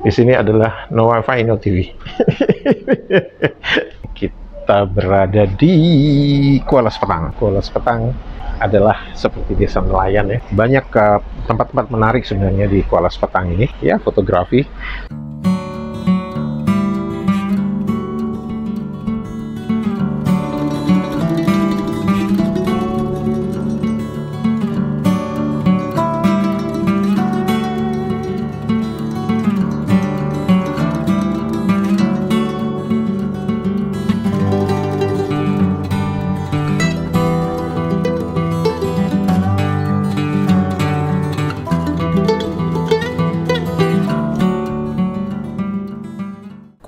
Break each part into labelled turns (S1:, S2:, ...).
S1: Di sini adalah no wifi, no TV. Kita berada di Kuala Sepetang. Kuala Sepetang adalah seperti desa nelayan ya. Banyak tempat-tempat menarik sebenarnya di Kuala Sepetang ini. Ya, fotografi.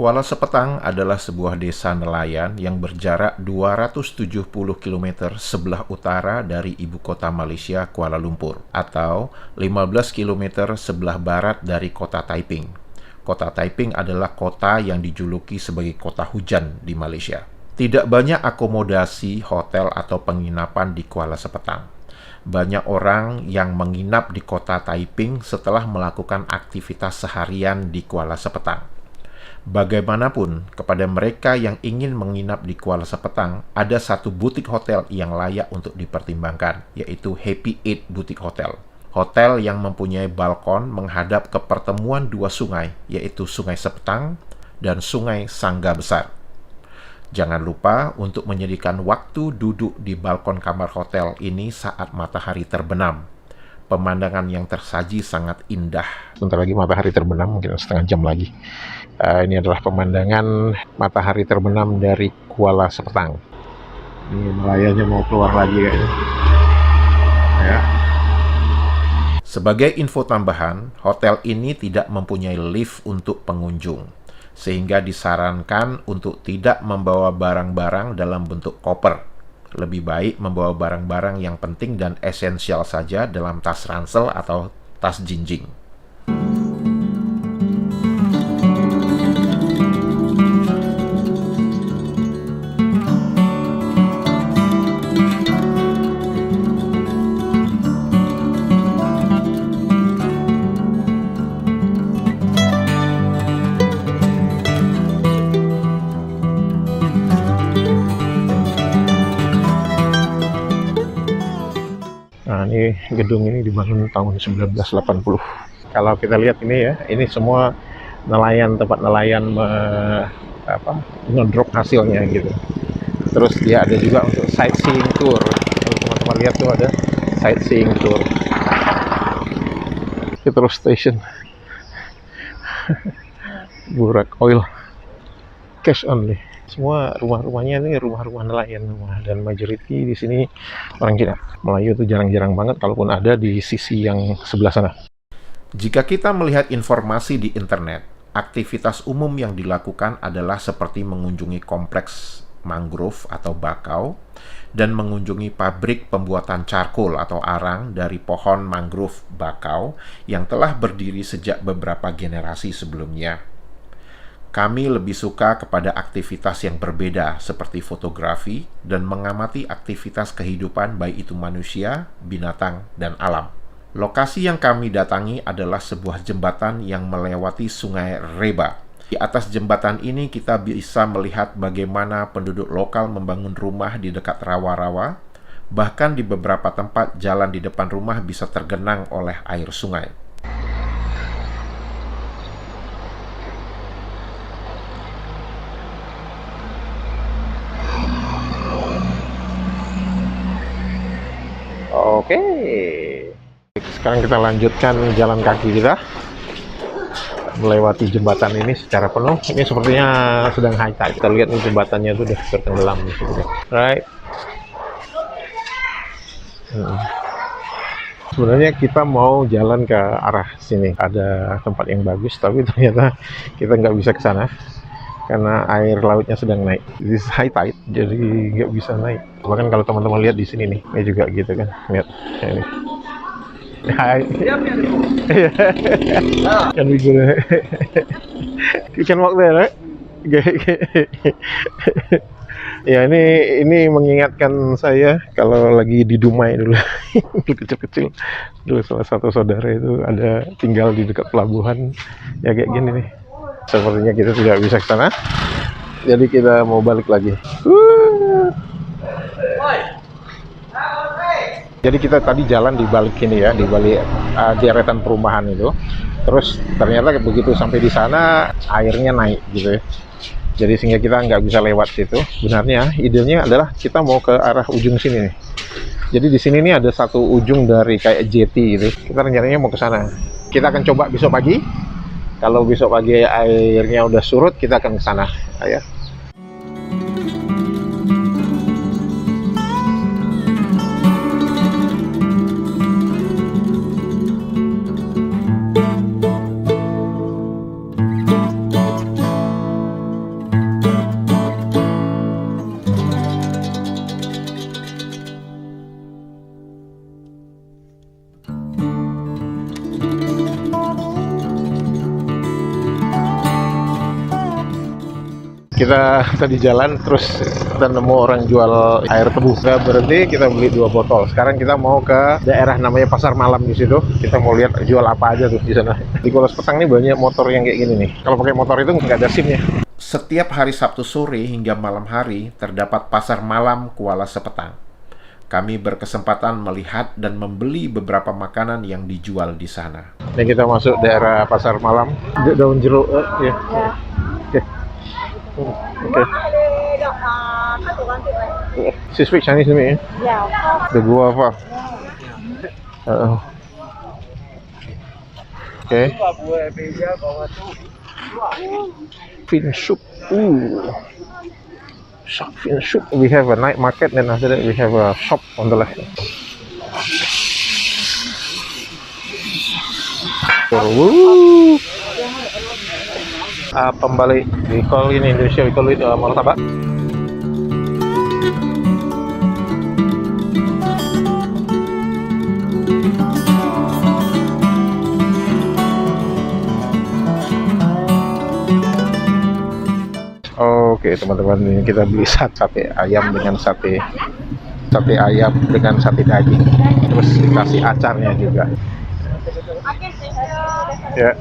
S2: Kuala Sepetang adalah sebuah desa nelayan yang berjarak 270 km sebelah utara dari ibu kota Malaysia, Kuala Lumpur, atau 15 km sebelah barat dari kota Taiping. Kota Taiping adalah kota yang dijuluki sebagai kota hujan di Malaysia. Tidak banyak akomodasi, hotel, atau penginapan di Kuala Sepetang. Banyak orang yang menginap di kota Taiping setelah melakukan aktivitas seharian di Kuala Sepetang. Bagaimanapun, kepada mereka yang ingin menginap di Kuala Sepetang, ada satu butik hotel yang layak untuk dipertimbangkan, yaitu Happy Eight Butik Hotel. Hotel yang mempunyai balkon menghadap ke pertemuan dua sungai, yaitu Sungai Sepetang dan Sungai Sangga Besar. Jangan lupa untuk menyediakan waktu duduk di balkon kamar hotel ini saat matahari terbenam. Pemandangan yang tersaji sangat indah.
S1: Sebentar lagi matahari terbenam, mungkin setengah jam lagi. Ini adalah pemandangan matahari terbenam dari Kuala Sepetang. Ini nelayannya mau keluar lagi kayaknya. Ya.
S2: Sebagai info tambahan, hotel ini tidak mempunyai lift untuk pengunjung, sehingga disarankan untuk tidak membawa barang-barang dalam bentuk koper. Lebih baik membawa barang-barang yang penting dan esensial saja dalam tas ransel atau tas jinjing.
S1: Nah, ini gedung ini dibangun tahun 1980. Kalau kita lihat ini ya, ini semua nelayan, tempat nelayan ngedrop hasilnya gitu. Terus dia ada juga untuk sightseeing tour. Kalau teman-teman lihat tuh ada sightseeing tour. Petrol station. Burak oil. Cash only. Semua rumah-rumahnya ini rumah-rumah nelayan semua, dan majority di sini orang Cina. Melayu itu jarang-jarang banget, kalaupun ada di sisi yang sebelah sana.
S2: Jika kita melihat informasi di internet, aktivitas umum yang dilakukan adalah seperti mengunjungi kompleks mangrove atau bakau dan mengunjungi pabrik pembuatan charcoal atau arang dari pohon mangrove bakau yang telah berdiri sejak beberapa generasi sebelumnya. Kami lebih suka kepada aktivitas yang berbeda seperti fotografi dan mengamati aktivitas kehidupan baik itu manusia, binatang, dan alam. Lokasi yang kami datangi adalah sebuah jembatan yang melewati Sungai Reba. Di atas jembatan ini kita bisa melihat bagaimana penduduk lokal membangun rumah di dekat rawa-rawa. Bahkan di beberapa tempat jalan di depan rumah bisa tergenang oleh air sungai.
S1: Oke. Sekarang kita lanjutkan jalan kaki kita melewati jembatan ini secara penuh. Ini sepertinya sedang high tide. Kita lihat nih jembatannya itu udah tertenggelam gitu. Right. Sebenarnya kita mau jalan ke arah sini. Ada tempat yang bagus, tapi ternyata kita nggak bisa ke sana karena air lautnya sedang naik. This is high tide, jadi nggak bisa naik. Bahkan kalau teman-teman lihat di sini nih, ini juga gitu kan. Lihat ini. Hi. Can we go there? You can walk there, right? Okay. Ya ini mengingatkan saya kalau lagi di Dumai dulu, dulu kecil-kecil. Dulu salah satu saudara itu ada tinggal di dekat pelabuhan, ya kayak gini nih. Sepertinya kita tidak bisa ke sana, jadi kita mau balik lagi. Jadi kita tadi jalan di balik ini ya, di balik deretan perumahan itu. Terus ternyata begitu sampai di sana airnya naik gitu ya. Jadi sehingga kita nggak bisa lewat situ. Benarnya idenya adalah kita mau ke arah ujung sini nih. Jadi di sini nih ada satu ujung dari kayak jetty gitu. Kita rencananya mau ke sana. Kita akan coba besok pagi. Kalau besok pagi airnya udah surut, kita akan ke sana. Ayo. Kita tadi jalan terus kita nemu orang jual air tebu. Kita berhenti, kita beli 2 botol. Sekarang kita mau ke daerah namanya Pasar Malam di situ. Kita mau lihat jual apa aja tuh di sana. Di Kuala Sepetang nih banyak motor yang kayak gini nih. Kalau pakai motor itu nggak ada SIM-nya.
S2: Setiap hari Sabtu sore hingga malam hari terdapat pasar malam Kuala Sepetang. Kami berkesempatan melihat dan membeli beberapa makanan yang dijual di sana.
S1: Ini kita masuk daerah Pasar Malam. Daun jeruk, ya. Oke. Okay. She speaks Chinese to me.
S3: Yeah, of course.
S1: The guava. Okay. Fin soup. Ooh. Shark fin soup. We have a night market, then after that we have a shop on the left. Woo. Pembalik di call ini Indonesia, we call it martabak. Oke teman-teman, ini kita beli sate ayam dengan sate ayam dengan sate daging, terus dikasih acarnya juga. Ya.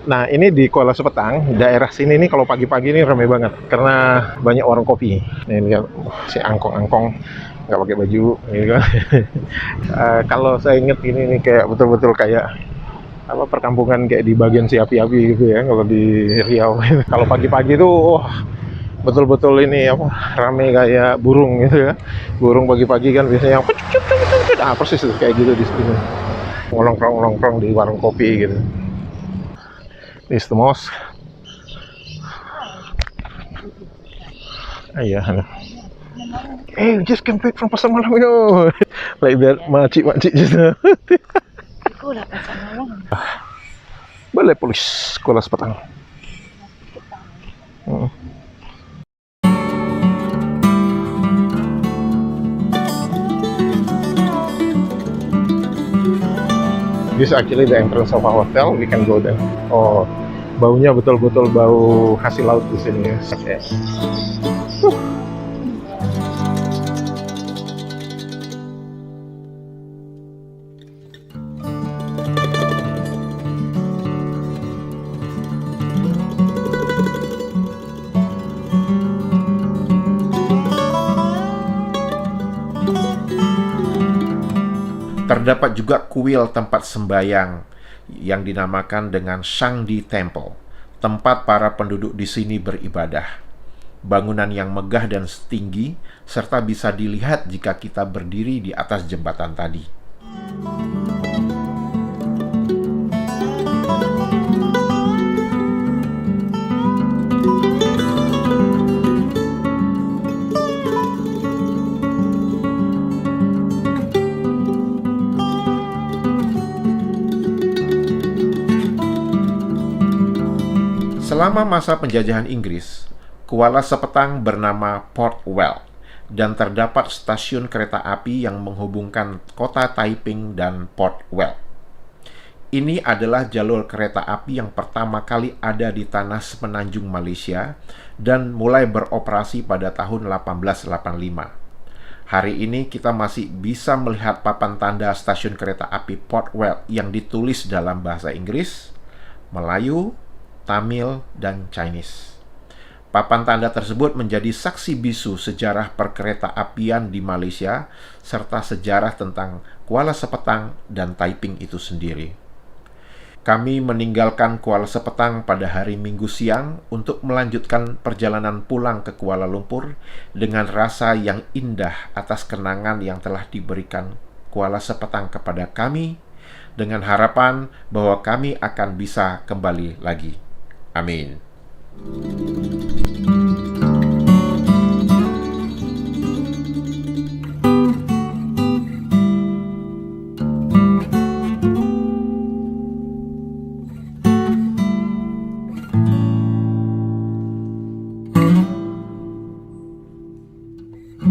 S1: Nah ini di Kuala Sepetang, daerah sini nih kalau pagi-pagi ini ramai banget karena banyak warung kopi. Nih lihat si angkong-angkong nggak pakai baju, gitu kan. Kalau saya inget ini nih kayak betul-betul kayak apa perkampungan kayak di bagian si api-api gitu ya kalau di Riau. Kalau pagi-pagi tuh betul-betul ini apa ramai kayak burung gitu ya. Burung pagi-pagi kan biasanya yang persis tuh kayak gitu di sini. Nongkrong-nongkrong di warung kopi gitu. This is the mosque. Yeah. Hey, we just came back from Pasar Malam, you know. Like that, makcik-makcik just now.
S3: Ikulah Pasar Malam.
S1: Balai Polis Kuala Sepetang. This is actually the entrance of our hotel. We can go there. Oh, baunya betul-betul bau hasil laut di sini ya. Okay.
S2: Terdapat juga kuil tempat sembayang yang dinamakan dengan Shangdi Temple, tempat para penduduk di sini beribadah. Bangunan yang megah dan tinggi, serta bisa dilihat jika kita berdiri di atas jembatan tadi. Selama masa penjajahan Inggris, Kuala Sepetang bernama Port Well, dan terdapat stasiun kereta api yang menghubungkan kota Taiping dan Port Well. Ini adalah jalur kereta api yang pertama kali ada di tanah semenanjung Malaysia dan mulai beroperasi pada tahun 1885. Hari ini kita masih bisa melihat papan tanda stasiun kereta api Port Well yang ditulis dalam bahasa Inggris, Melayu, Tamil, dan Chinese. Papan tanda tersebut menjadi saksi bisu sejarah perkereta apian di Malaysia serta sejarah tentang Kuala Sepetang dan Taiping itu sendiri. Kami meninggalkan Kuala Sepetang pada hari Minggu siang untuk melanjutkan perjalanan pulang ke Kuala Lumpur dengan rasa yang indah atas kenangan yang telah diberikan Kuala Sepetang kepada kami, dengan harapan bahwa kami akan bisa kembali lagi. Amin.
S4: thank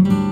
S4: you